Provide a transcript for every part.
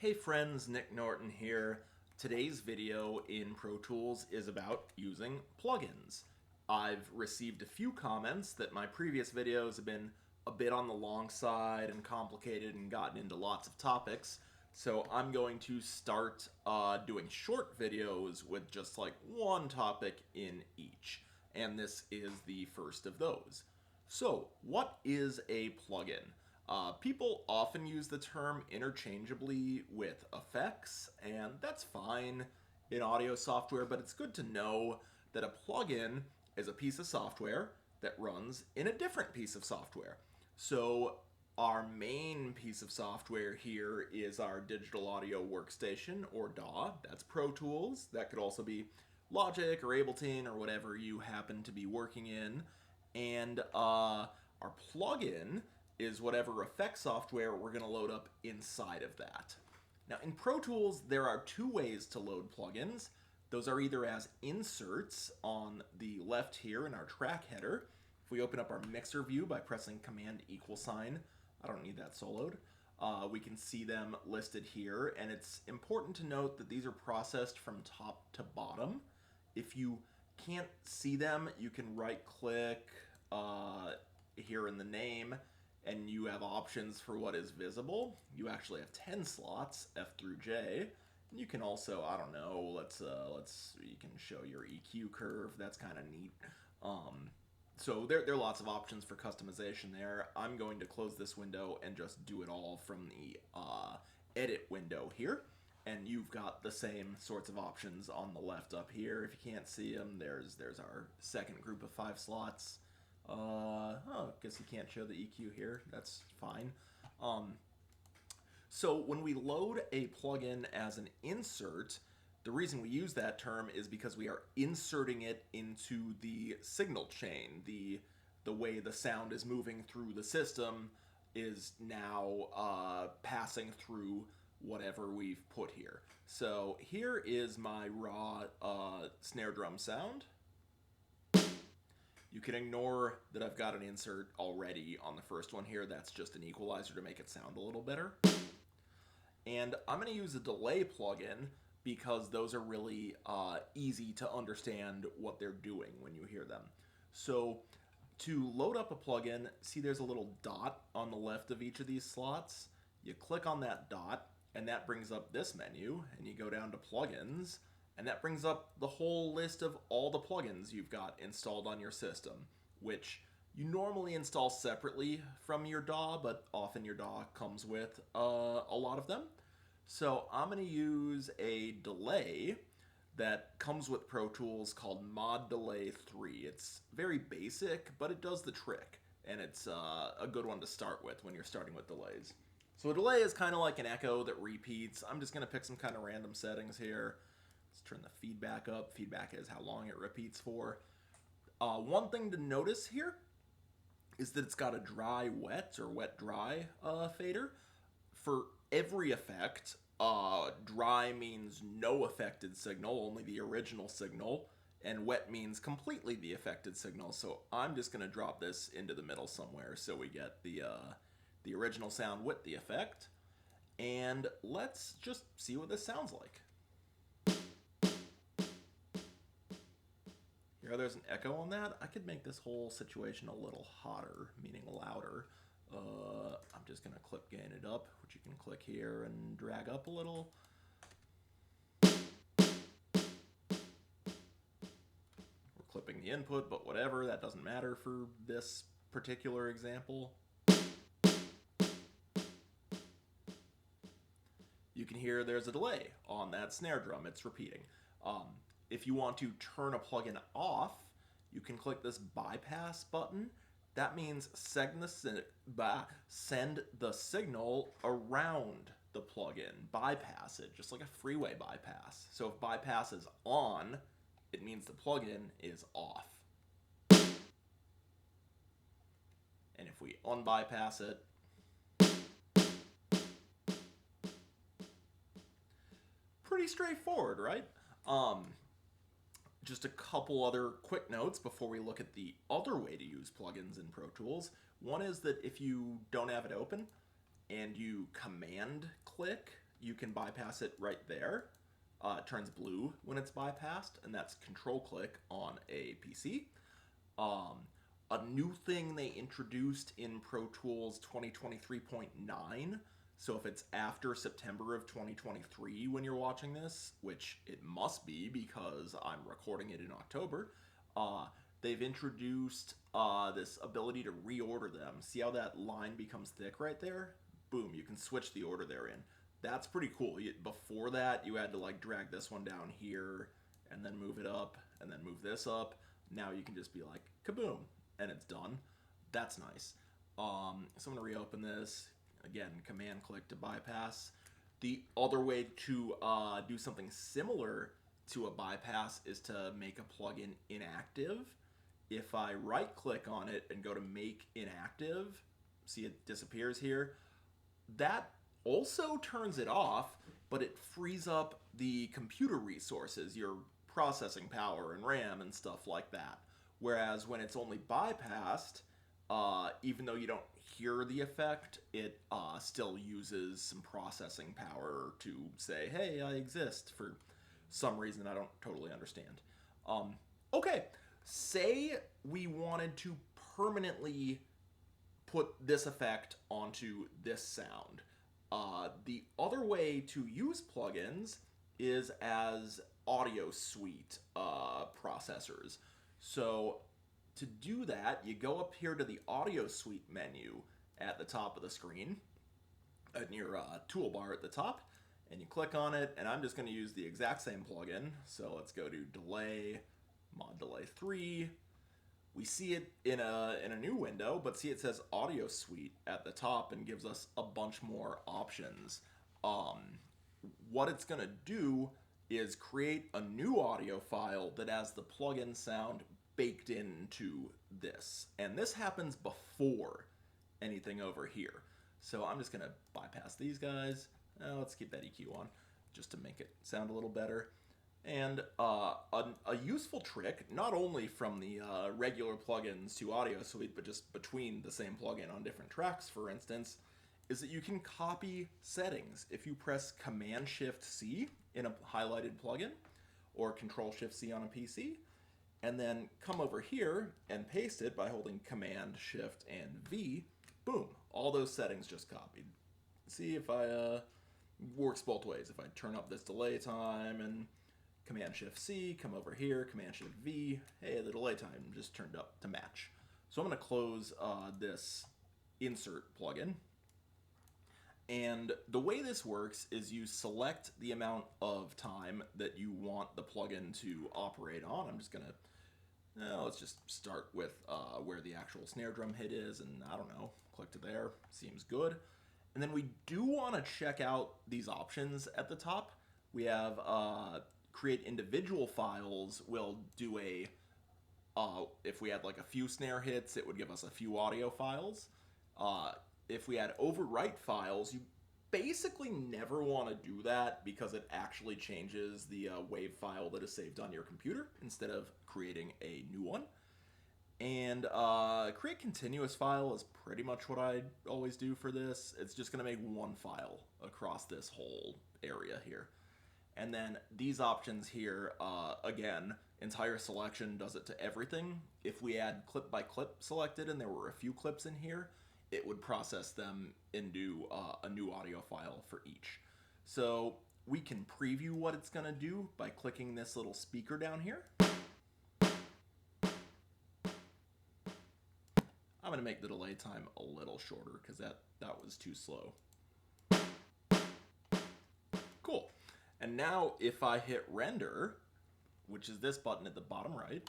Hey friends, Nick Norton here. Today's video in Pro Tools is about using plugins. I've received a few comments that my previous videos have been a bit on the long side and complicated and gotten into lots of topics, so I'm going to start doing short videos with just like one topic in each, and this is the first of those. So, what is a plugin? People often use the term interchangeably with effects, and that's fine in audio software, but it's good to know that a plugin is a piece of software that runs in a different piece of software. So our main piece of software here is our digital audio workstation, or DAW. That's Pro Tools. That could also be Logic or Ableton or whatever you happen to be working in. And our plugin is whatever effect software we're going to load up inside of that. Now in Pro Tools, there are two ways to load plugins. Those are either as inserts on the left here in our track header. If we open up our mixer view by pressing Command =, I don't need that soloed, we can see them listed here, and it's important to note that these are processed from top to bottom. If you can't see them, you can right click here in the name, and you have options for what is visible. You actually have 10 slots, F through J. And you can also, I don't know, you can show your EQ curve. That's kind of neat. So there are lots of options for customization there. I'm going to close this window and just do it all from the edit window here. And you've got the same sorts of options on the left up here. If you can't see them, there's our second group of 5 slots. Guess you can't show the EQ here. That's fine. So when we load a plugin as an insert, the reason we use that term is because we are inserting it into the signal chain. The way the sound is moving through the system is now passing through whatever we've put here. So here is my raw snare drum sound. You can ignore that I've got an insert already on the first one here. That's just an equalizer to make it sound a little better. And I'm going to use a delay plugin because those are really easy to understand what they're doing when you hear them. So to load up a plugin, see there's a little dot on the left of each of these slots. You click on that dot, and that brings up this menu, and you go down to plugins, and that brings up the whole list of all the plugins you've got installed on your system, which you normally install separately from your DAW, but often your DAW comes with a lot of them. So I'm going to use a delay that comes with Pro Tools called Mod Delay 3. It's very basic, but it does the trick, and it's a good one to start with when you're starting with delays. So a delay is kind of like an echo that repeats. I'm just going to pick some kind of random settings here. Let's turn the feedback up. Feedback is how long it repeats for. One thing to notice here is that it's got a dry-wet or wet-dry fader. For every effect, dry means no affected signal, only the original signal, and wet means completely the affected signal. So I'm just going to drop this into the middle somewhere so we get the original sound with the effect. And let's just see what this sounds like. Here, there's an echo on that. I could make this whole situation a little hotter, meaning louder. I'm just going to clip gain it up, which you can click here and drag up a little. We're clipping the input, but whatever, that doesn't matter for this particular example. You can hear there's a delay on that snare drum. It's repeating. If you want to turn a plugin off, you can click this bypass button. That means send the signal around the plugin. Bypass it, just like a freeway bypass. So if bypass is on, it means the plugin is off. And if we unbypass it, pretty straightforward, right? Just a couple other quick notes before we look at the other way to use plugins in Pro Tools. One is that if you don't have it open and you command click you can bypass it right there. It turns blue when it's bypassed, and that's control click on a PC. Um, a new thing they introduced in Pro Tools 2023.9. So if it's after September of 2023 when you're watching this, which it must be because I'm recording it in October, they've introduced this ability to reorder them. See how that line becomes thick right there? Boom, you can switch the order they're in. That's pretty cool. Before that, you had to like drag this one down here and then move it up and then move this up. Now you can just be like, kaboom, and it's done. That's nice. So I'm gonna reopen this. Again, command click to bypass. The other way to do something similar to a bypass is to make a plugin inactive. If I right click on it and go to make inactive, see it disappears here, that also turns it off, but it frees up the computer resources, your processing power and RAM and stuff like that. Whereas when it's only bypassed, even though you don't hear the effect, it still uses some processing power to say, hey, I exist, for some reason I don't totally understand. Okay, say we wanted to permanently put this effect onto this sound. The other way to use plugins is as audio suite processors. So to do that, you go up here to the audio suite menu at the top of the screen, in your toolbar at the top, and you click on it, and I'm just going to use the exact same plugin. So let's go to Delay, Mod Delay 3. We see it in a new window, but see it says Audio Suite at the top and gives us a bunch more options. What it's going to do is create a new audio file that has the plugin sound baked into this. And this happens before anything over here. So I'm just going to bypass these guys. Let's keep that EQ on just to make it sound a little better. And a useful trick, not only from the regular plugins to Audio Suite, but just between the same plugin on different tracks, for instance, is that you can copy settings. If you press Command-Shift-C in a highlighted plugin, or Control-Shift-C on a PC, and then come over here and paste it by holding Command, Shift, and V, boom, all those settings just copied. See if I, works both ways. If I turn up this delay time and Command-Shift-C, come over here, Command-Shift-V, hey, the delay time just turned up to match. So I'm going to close this insert plugin. And the way this works is you select the amount of time that you want the plugin to operate on. I'm just going to, let's just start with where the actual snare drum hit is, and I don't know, click to there, seems good. And then we do want to check out these options at the top. We have create individual files. We'll do a, if we had like a few snare hits, it would give us a few audio files. If we had overwrite files, you basically never want to do that because it actually changes the WAV file that is saved on your computer instead of creating a new one. And create continuous file is pretty much what I always do for this. It's just going to make one file across this whole area here. And then these options here, again, entire selection does it to everything. If we had clip by clip selected and there were a few clips in here, it would process them into a new audio file for each. So we can preview what it's going to do by clicking this little speaker down here. I'm going to make the delay time a little shorter because that was too slow. Cool. And now if I hit render, which is this button at the bottom right,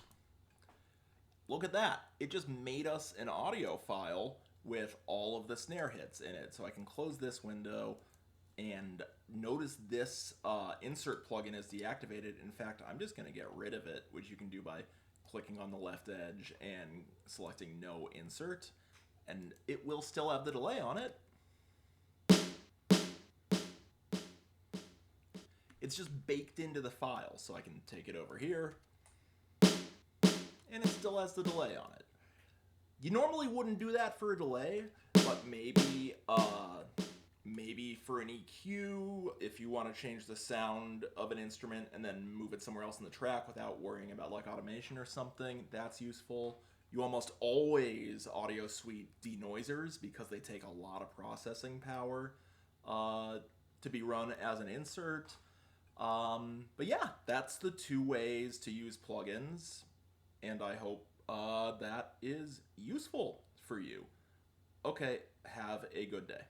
look at that. It just made us an audio file with all of the snare hits in it. So I can close this window and notice this insert plugin is deactivated. In fact, I'm just going to get rid of it, which you can do by clicking on the left edge and selecting no insert, and it will still have the delay on it. It's just baked into the file, so I can take it over here, and it still has the delay on it. You normally wouldn't do that for a delay, but maybe maybe for an EQ, if you want to change the sound of an instrument and then move it somewhere else in the track without worrying about like automation or something, that's useful. You almost always audio suite denoisers because they take a lot of processing power to be run as an insert. But yeah, that's the two ways to use plugins, and I hope that is useful for you. Okay, have a good day.